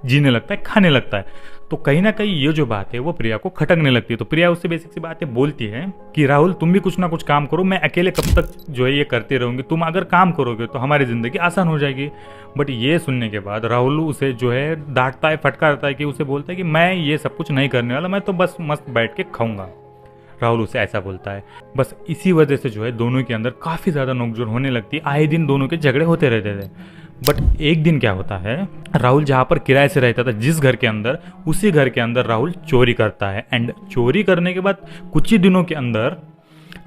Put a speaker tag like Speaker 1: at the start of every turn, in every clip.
Speaker 1: जीने लगता है, खाने लगता है। तो कहीं ना कहीं ये जो बात है वो प्रिया को खटकने लगती है। तो प्रिया उससे बेसिक सी बातें बोलती है कि राहुल तुम भी कुछ ना कुछ काम करो, मैं अकेले कब तक जो है ये करते रहूंगी, तुम अगर काम करोगे तो हमारी ज़िंदगी आसान हो जाएगी। बट ये सुनने के बाद राहुल उसे जो है डांटता है, फटकारता है, कि उसे बोलता है कि मैं ये सब कुछ नहीं करने वाला, मैं तो बस मस्त बैठ के खाऊंगा। राहुल उसे ऐसा बोलता है। बस इसी वजह से जो है दोनों के अंदर काफ़ी ज़्यादा नोकझोंक होने लगती है, आए दिन दोनों के झगड़े होते रहते थे। बट एक दिन क्या होता है, राहुल जहाँ पर किराए से रहता था जिस घर के अंदर, उसी घर के अंदर राहुल चोरी करता है। एंड चोरी करने के बाद कुछ ही दिनों के अंदर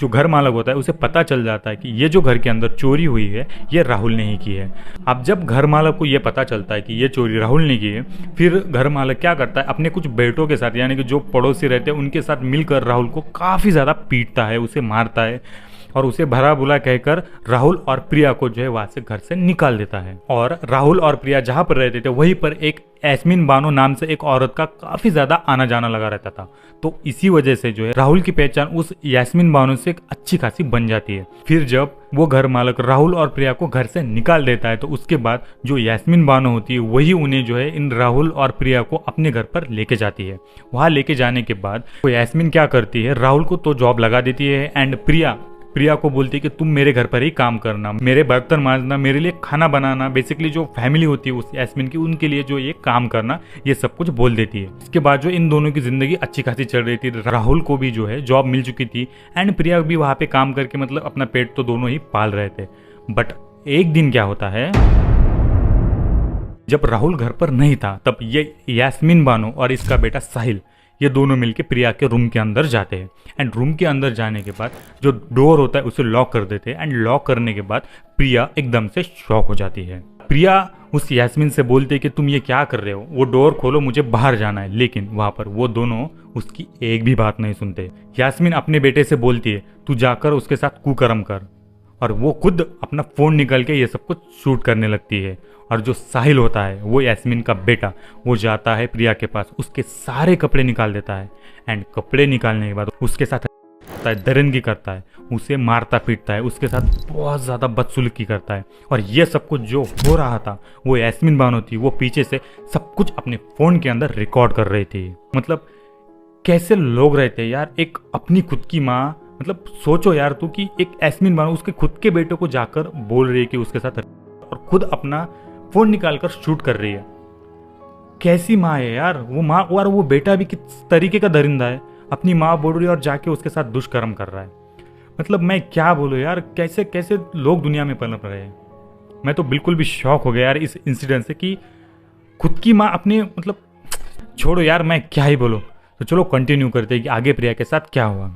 Speaker 1: जो घर मालक होता है उसे पता चल जाता है कि ये जो घर के अंदर चोरी हुई है ये राहुल ने ही की है। अब जब घर मालक को ये पता चलता है कि ये चोरी राहुल ने की है, फिर घर मालक क्या करता है, अपने कुछ बेटों के साथ यानी कि जो पड़ोसी रहते हैं उनके साथ मिलकर राहुल को काफ़ी ज़्यादा पीटता है, उसे मारता है और उसे भला बुला कहकर राहुल और प्रिया को जो है वहां से घर से निकाल देता है। और राहुल और प्रिया जहां पर रहते थे वहीं पर एक यास्मीन बानो नाम से एक औरत का काफी ज्यादा आना जाना लगा रहता था। तो इसी वजह से जो है राहुल की पहचान उस यास्मीन बानो से एक अच्छी खासी बन जाती है। फिर जब वो घर मालक राहुल और प्रिया को घर से निकाल देता है तो उसके बाद जो यास्मीन बानो होती है वही उन्हें जो है इन राहुल और प्रिया को अपने घर पर लेके जाती है। वहां लेके जाने के बाद वो यास्मीन क्या करती है, राहुल को तो जॉब लगा देती है एंड प्रिया को बोलती है कि तुम मेरे घर पर ही काम करना, मेरे बर्तन मांजना, मेरे लिए खाना बनाना, बेसिकली जो फैमिली होती है उस यास्मीन की उनके लिए जो ये काम करना, ये सब कुछ बोल देती है। इसके बाद जो इन दोनों की जिंदगी अच्छी खासी चल रही थी। राहुल को भी जो है जॉब मिल चुकी थी एंड प्रिया भी वहां पे काम करके मतलब अपना पेट तो दोनों ही पाल रहे थे। बट एक दिन क्या होता है, जब राहुल घर पर नहीं था तब ये यास्मीन बानो और इसका बेटा साहिल ये दोनों मिलके प्रिया के रूम के अंदर जाते हैं। एंड रूम के अंदर जाने के बाद जो डोर होता है उसे लॉक कर देते हैं। एंड लॉक करने के बाद प्रिया एकदम से शॉक हो जाती है। प्रिया उस यास्मीन से बोलती है कि तुम ये क्या कर रहे हो, वो डोर खोलो, मुझे बाहर जाना है। लेकिन वहां पर वो दोनों उसकी एक भी बात नहीं सुनते। यास्मीन अपने बेटे से बोलती है तू जाकर उसके साथ कुकर्म कर, और वो खुद अपना फोन निकाल के ये सब कुछ शूट करने लगती है। और जो साहिल होता है वो यास्मीन का बेटा, वो जाता है प्रिया के पास, उसके सारे कपड़े निकाल देता है। एंड कपड़े निकालने के बाद उसके साथ दरिंदगी करता है, उसे मारता पीटता है, उसके साथ बहुत ज़्यादा बदसलूकी करता है। और ये सब कुछ जो हो रहा था वो यास्मीन बानो थी, वो पीछे से सब कुछ अपने फ़ोन के अंदर रिकॉर्ड कर रही थी। मतलब कैसे लोग रहते हैं यार, एक अपनी खुद की माँ, मतलब सोचो यार तू कि एक यास्मीन बानो उसके खुद के बेटे को जाकर बोल रही है कि उसके साथ, और खुद अपना फोन निकालकर शूट कर रही है। कैसी माँ है यार वो माँ, और वो बेटा भी किस तरीके का दरिंदा है, अपनी माँ बोल रही है और जाके उसके साथ दुष्कर्म कर रहा है। मतलब मैं क्या बोलूँ यार, कैसे कैसे लोग दुनिया में पनप रहे हैं। मैं तो बिल्कुल भी शॉक हो गया यार इस इंसिडेंट से कि खुद की माँ अपने, मतलब छोड़ो यार मैं क्या ही बोलूँ। तो चलो कंटिन्यू करते हैं कि आगे प्रिया के साथ क्या हुआ।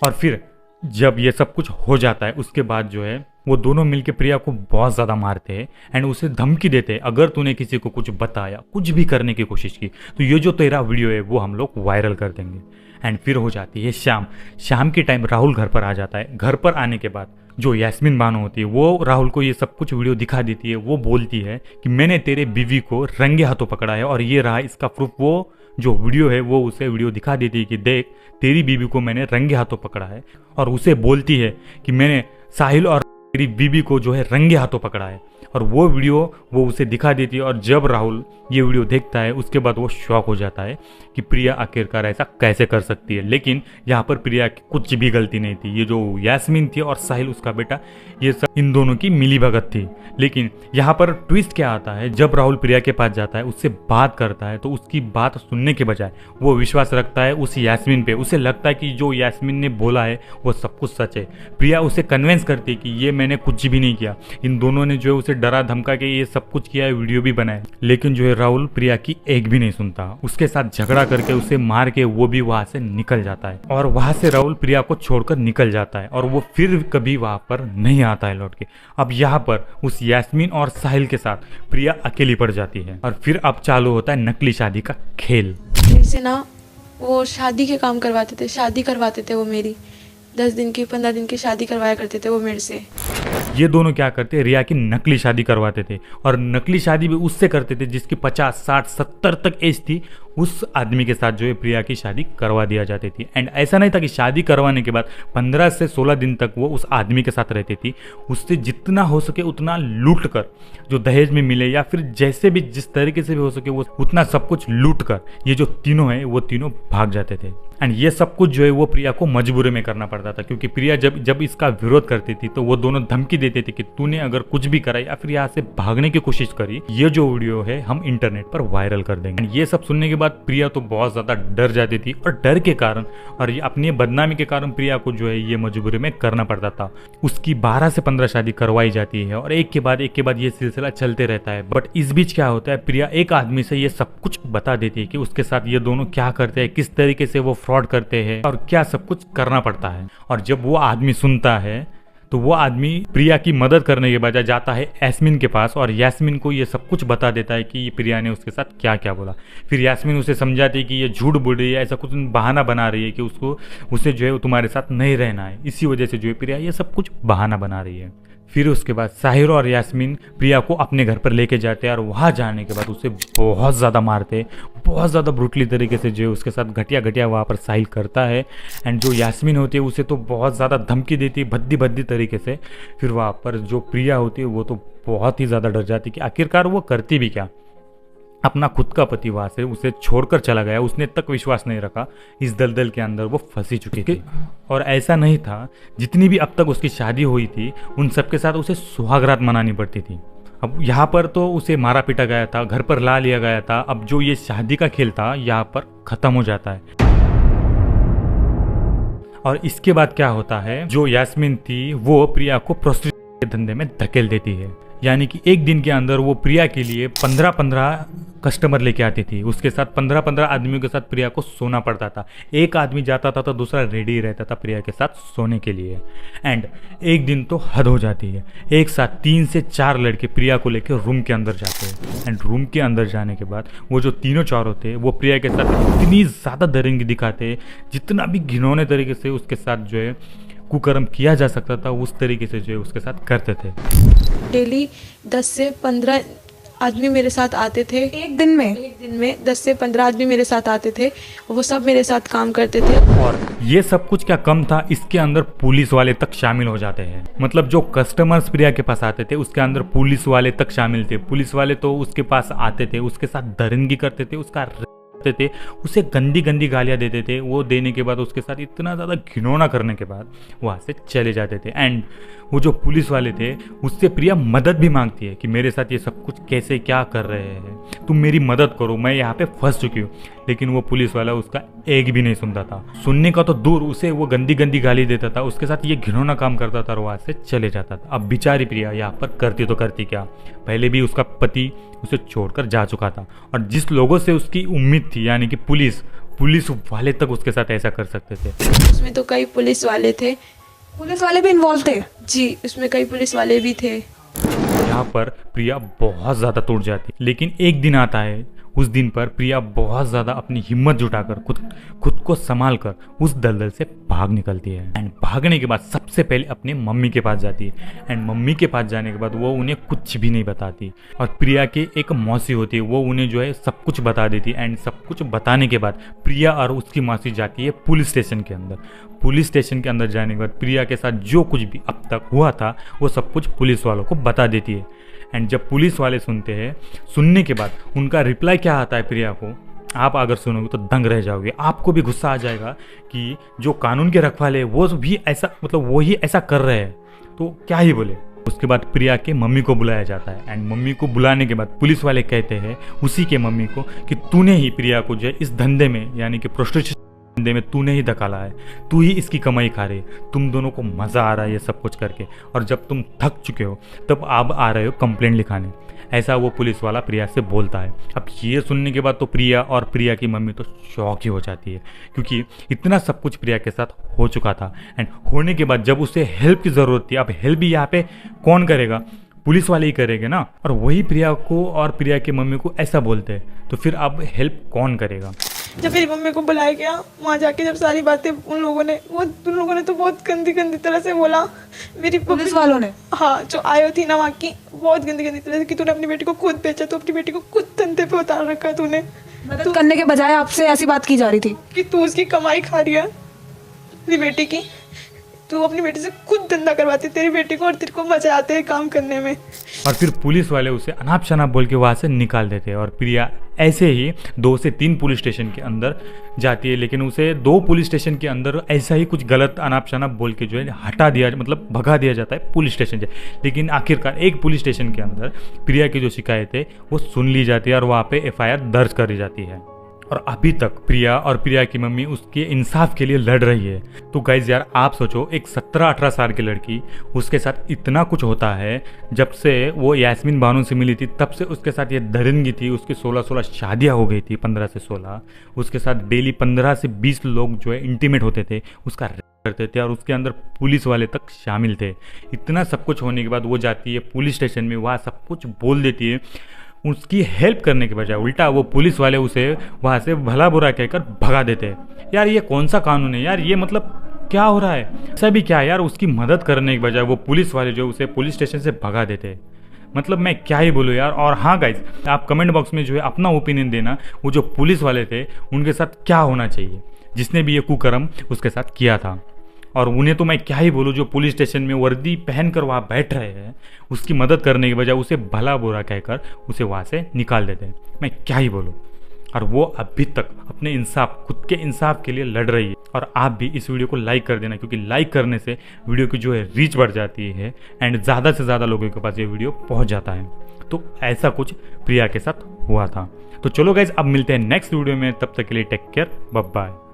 Speaker 1: और फिर जब ये सब कुछ हो जाता है उसके बाद जो है वो दोनों मिलके प्रिया को बहुत ज़्यादा मारते हैं एंड उसे धमकी देते हैं, अगर तूने किसी को कुछ बताया, कुछ भी करने की कोशिश की तो ये जो तेरा वीडियो है वो हम लोग वायरल कर देंगे। एंड फिर हो जाती है शाम के टाइम राहुल घर पर आ जाता है। घर पर आने के बाद जो यास्मीन बानो होती है वो राहुल को ये सब कुछ वीडियो दिखा देती है। वो बोलती है कि मैंने तेरे बीवी को रंगे हाथों पकड़ा है और ये रहा इसका प्रूफ। वो जो वीडियो है वो उसे वीडियो दिखा देती है कि देख तेरी बीवी को मैंने रंगे हाथों पकड़ा है, और उसे बोलती है कि मैंने साहिल और तेरी बीवी को जो है रंगे हाथों पकड़ा है, और वो वीडियो वो उसे दिखा देती है। और जब राहुल ये वीडियो देखता है उसके बाद वो शॉक हो जाता है कि प्रिया आखिरकार ऐसा कैसे कर सकती है। लेकिन यहाँ पर प्रिया की कुछ भी गलती नहीं थी, ये जो यास्मीन थी और साहिल उसका बेटा, ये सब इन दोनों की मिली भगत थी। लेकिन यहाँ पर ट्विस्ट क्या आता है, जब राहुल प्रिया के पास जाता है, उससे बात करता है, तो उसकी बात सुनने के बजाय वो विश्वास रखता है उस यास्मीन पे। उसे लगता है कि जो यास्मीन ने बोला है वो सब कुछ सच है। प्रिया उसे कन्विंस करती है कि ये मैंने कुछ भी नहीं किया, इन दोनों ने जो है उसे डरा धमका के ये सब कुछ किया है, वीडियो भी बनाया। लेकिन जो है राहुल प्रिया की एक भी नहीं सुनता, उसके साथ झगड़ा करके उसे मार के वो भी वहां से निकल जाता है। और वहां से राहुल प्रिया को छोड़कर निकल जाता है और वो फिर कभी वहां पर नहीं आता है लौट के। अब यहाँ पर उस यास्मीन और साहिल के साथ प्रिया अकेली पड़ जाती है और फिर अब चालू होता है नकली शादी का खेल।
Speaker 2: मेरे से ना वो शादी के काम करवाते थे, शादी करवाते थे वो मेरी 10 दिन की 15 दिन की शादी करवाया करते थे वो मेरे से।
Speaker 1: ये दोनों क्या करते, रिया की नकली शादी करवाते थे, और नकली शादी भी उससे करते थे जिसकी 50, 60, 70 तक एज थी, उस आदमी के साथ जो है प्रिया की शादी करवा दिया जाती थी। एंड ऐसा नहीं था कि शादी करवाने के बाद 15 से 16 दिन तक वो उस आदमी के साथ रहती थी, उससे जितना हो सके उतना लूट कर, जो दहेज में मिले या फिर जैसे भी जिस तरीके से भी हो सके वो उतना सब कुछ लूट कर ये जो तीनों हैं वो तीनों भाग जाते थे। एंड ये सब कुछ जो है वो प्रिया को मजबूरी में करना पड़ता था, क्योंकि प्रिया जब इसका विरोध करती थी तो वो दोनों धमकी देते थे कि तूने अगर कुछ भी करा या फिर यहाँ से भागने की कोशिश करी, ये जो वीडियो है हम इंटरनेट पर वायरल कर देंगे। ये सब सुनने के बाद प्रिया तो बहुत ज्यादा डर जाती थी, और डर के कारण और ये अपनी बदनामी के कारण प्रिया को जो है ये मजबूरी में करना पड़ता था। उसकी 12 से 15 शादी करवाई जाती है और एक के बाद ये सिलसिला चलते रहता है। बट इस बीच क्या होता है, प्रिया एक आदमी से ये सब कुछ बता देती है कि उसके साथ ये दोनों क्या करते हैं, किस तरीके से वो फ्रॉड करते हैं और क्या सब कुछ करना पड़ता है। और जब वो आदमी सुनता है तो वो आदमी प्रिया की मदद करने के बजाय जाता है यास्मीन के पास और यास्मीन को ये सब कुछ बता देता है कि प्रिया ने उसके साथ क्या क्या बोला। फिर यास्मीन उसे समझाती है कि ये झूठ बोल रही है, ऐसा कुछ बहाना बना रही है कि उसे जो है तुम्हारे साथ नहीं रहना है, इसी वजह से जो है प्रिया ये सब कुछ बहाना बना रही है। फिर उसके बाद साहिर और यास्मीन प्रिया को अपने घर पर लेके जाते हैं और वहाँ जाने के बाद उसे बहुत ज़्यादा मारते, बहुत ज़्यादा ब्रूटली तरीके से जो है उसके साथ घटिया वहाँ पर साहिल करता है। एंड जो यास्मीन होती है उसे तो बहुत ज़्यादा धमकी देती है भद्दी तरीके से। फिर वहाँ पर जो प्रिया होती है वो तो बहुत ही ज़्यादा डर जाती है कि आखिरकार वो करती भी क्या, अपना खुद का पति वहाँ से उसे छोड़कर चला गया, उसने तक विश्वास नहीं रखा, इस दलदल के अंदर वो फंसी चुकी थी। और ऐसा नहीं था, जितनी भी अब तक उसकी शादी हुई थी उन सबके साथ उसे सुहागरात मनानी पड़ती थी। अब यहाँ पर तो उसे मारा पीटा गया था, घर पर ला लिया गया था। अब जो ये शादी का खेल था यहाँ पर खत्म हो जाता है। और इसके बाद क्या होता है, जो यास्मीन थी वो प्रिया को प्रोस्टिट्यूशन के धंधे में धकेल देती है। यानी कि एक दिन के अंदर वो प्रिया के लिए 15-15 कस्टमर लेके आती थी, उसके साथ 15-15 आदमियों के साथ प्रिया को सोना पड़ता था। एक आदमी जाता था तो दूसरा रेडी रहता था प्रिया के साथ सोने के लिए। एंड एक दिन तो हद हो जाती है, एक साथ 3 से 4 लड़के प्रिया को लेकर रूम के अंदर जाते हैं। एंड रूम के अंदर जाने के बाद वो जो तीनों चार होते वो प्रिया के साथ इतनी ज़्यादा दरिंदगी दिखाते, जितना भी घिनौने तरीके से उसके साथ जो है कुकर्म किया जा सकता था उस तरीके से जो है उसके साथ करते थे।
Speaker 2: डेली 10 से 15 आदमी मेरे साथ आते थे।
Speaker 3: एक दिन में
Speaker 2: 10 से 15 आदमी मेरे साथ आते थे, वो सब मेरे साथ काम करते थे।
Speaker 1: और ये सब कुछ क्या कम था, इसके अंदर पुलिस वाले तक शामिल हो जाते हैं। मतलब जो कस्टमर्स प्रिया के पास आते थे उसके अंदर पुलिस वाले तक शामिल थे। पुलिस वाले तो उसके पास आते थे, उसके साथ दरिंदगी करते थे, उसका थे, उसे गंदी गालियां देते थे। वो देने के बाद उसके साथ इतना ज़्यादा घिनौना करने के बाद वहाँ से चले जाते थे। एंड वो जो पुलिस वाले थे उससे प्रिया मदद भी मांगती है कि मेरे साथ ये सब कुछ कैसे क्या कर रहे हैं, तुम मेरी मदद करो, मैं यहाँ पे फंस चुकी हूँ। लेकिन वो पुलिस वाला उसका एक भी नहीं सुनता था, सुनने का तो दूर, उसे वो गंदी गाली देता था, उसके साथ ये घिनौना काम करता था और वहाँ से चले जाता था। अब बेचारी प्रिया यहाँ पर करती तो करती क्या, पहले भी उसका पति उसे छोड़कर जा चुका था और जिस लोगों से उसकी उम्मीद थी यानी कि पुलिस वाले तक उसके साथ ऐसा कर सकते थे।
Speaker 2: उसमें तो कई पुलिस वाले थे,
Speaker 3: पुलिस वाले भी इन्वॉल्व थे।
Speaker 2: जी, उसमें कई पुलिस वाले भी थे।
Speaker 1: यहाँ पर प्रिया बहुत ज़्यादा टूट जाती, लेकिन एक दिन आता है, उस दिन पर प्रिया बहुत ज़्यादा अपनी हिम्मत जुटाकर खुद को संभाल कर उस दलदल से भाग निकलती है। एंड भागने के बाद सबसे पहले अपने मम्मी के पास जाती है। एंड मम्मी के पास जाने के बाद वो उन्हें कुछ भी नहीं बताती और प्रिया की एक मौसी होती है, वो उन्हें जो है सब कुछ बता देती। एंड सब कुछ बताने के बाद प्रिया और उसकी मौसी जाती है पुलिस स्टेशन के अंदर। पुलिस स्टेशन के अंदर जाने के बाद प्रिया के साथ जो कुछ भी अब तक हुआ था वो सब कुछ पुलिस वालों को बता देती है। एंड जब पुलिस वाले सुनते हैं, सुनने के बाद उनका रिप्लाई क्या आता है प्रिया को, आप अगर सुनोगे तो दंग रह जाओगे। आपको भी गुस्सा आ जाएगा कि जो कानून के रखवाले वो भी ऐसा, मतलब वो ही ऐसा कर रहे हैं तो क्या ही बोले। उसके बाद प्रिया के मम्मी को बुलाया जाता है। एंड मम्मी को बुलाने के बाद पुलिस वाले कहते हैं उसी के मम्मी को कि तूने ही प्रिया को जो है इस धंधे में यानी कि प्रोस्टिट्यूशन धंधे में तूने ही धकाला है, तू ही इसकी कमाई खा रही है, तुम दोनों को मज़ा आ रहा है ये सब कुछ करके, और जब तुम थक चुके हो तब आप आ रहे हो कंप्लेंट लिखाने। ऐसा वो पुलिस वाला प्रिया से बोलता है। अब ये सुनने के बाद तो प्रिया और प्रिया की मम्मी तो शॉक ही हो जाती है, क्योंकि इतना सब कुछ प्रिया के साथ हो चुका था। एंड होने के बाद जब उसे हेल्प की ज़रूरत थी, अब हेल्प भी यहाँ पे कौन करेगा, पुलिस वाले ही करेंगे ना। और वही प्रिया को और प्रिया की मम्मी को ऐसा बोलते हैं, तो फिर अब हेल्प कौन करेगा।
Speaker 4: जब मेरी मम्मी को बुलाया गया, वहाँ जाके जब सारी बातें उन लोगों ने तो बहुत गंदी तरह से बोला। मेरी
Speaker 3: पुलिस वालों ने,
Speaker 4: हाँ, जो आयो थी ना वहाँ की, बहुत गंदी तरह से कि तूने अपनी बेटी को खुद बेचा, तो अपनी बेटी को खुद धंधे पे उतार रखा है तूने।
Speaker 3: मदद करने के बजाय आपसे ऐसी बात की जा रही थी
Speaker 4: कि तू उसकी कमाई खा रही है अपनी बेटी की, तू अपनी बेटी से खुद धंधा करवाती तेरी बेटी को और तेरे को मजा आते है काम करने में।
Speaker 1: और फिर पुलिस वाले उसे अनाप शनाप बोल के वहाँ से निकाल देते हैं और प्रिया ऐसे ही 2 से 3 पुलिस स्टेशन के अंदर जाती है, लेकिन उसे 2 पुलिस स्टेशन के अंदर ऐसा ही कुछ गलत अनाप शनाप बोल के जो है हटा दिया, मतलब भगा दिया जाता है पुलिस स्टेशन से। लेकिन आखिरकार एक पुलिस स्टेशन के अंदर प्रिया की जो शिकायत है वो सुन ली जाती है और वहाँ पे FIR दर्ज करी जाती है। और अभी तक प्रिया और प्रिया की मम्मी उसके इंसाफ के लिए लड़ रही है। तो गाइज यार आप सोचो, एक 17-18 साल की लड़की, उसके साथ इतना कुछ होता है। जब से वो यास्मीन बानो से मिली थी तब से उसके साथ ये दरिंदगी थी। उसकी 16 शादियां हो गई थी, 15 से 16। उसके साथ डेली 15 से 20 लोग जो है इंटीमेट होते थे, उसका करते थे और उसके अंदर पुलिस वाले तक शामिल थे। इतना सब कुछ होने के बाद वो जाती है पुलिस स्टेशन में, वहाँ सब कुछ बोल देती है। उसकी हेल्प करने के बजाय उल्टा वो पुलिस वाले उसे वहाँ से भला बुरा कहकर भगा देते हैं। यार ये कौन सा कानून है यार, ये मतलब क्या हो रहा है? ऐसा भी क्या है यार, उसकी मदद करने के बजाय वो पुलिस वाले जो उसे पुलिस स्टेशन से भगा देते हैं। मतलब मैं क्या ही बोलूँ यार। और हाँ गाइज, आप कमेंट बॉक्स में जो है अपना ओपिनियन देना, वो जो पुलिस वाले थे उनके साथ क्या होना चाहिए, जिसने भी ये कुकर्म उसके साथ किया था। और उन्हें तो मैं क्या ही बोलूँ, जो पुलिस स्टेशन में वर्दी पहनकर वहाँ बैठ रहे हैं, उसकी मदद करने के बजाय उसे भला बुरा कहकर उसे वहाँ से निकाल देते हैं। मैं क्या ही बोलूँ। और वो अभी तक अपने इंसाफ, खुद के इंसाफ के लिए लड़ रही है। और आप भी इस वीडियो को लाइक कर देना, क्योंकि लाइक करने से वीडियो की जो है रीच बढ़ जाती है एंड ज़्यादा से ज़्यादा लोगों के पास ये वीडियो पहुँच जाता है। तो ऐसा कुछ प्रिया के साथ हुआ था। तो चलो गाइज, अब मिलते हैं नेक्स्ट वीडियो में। तब तक के लिए टेक केयर, बाय बाय।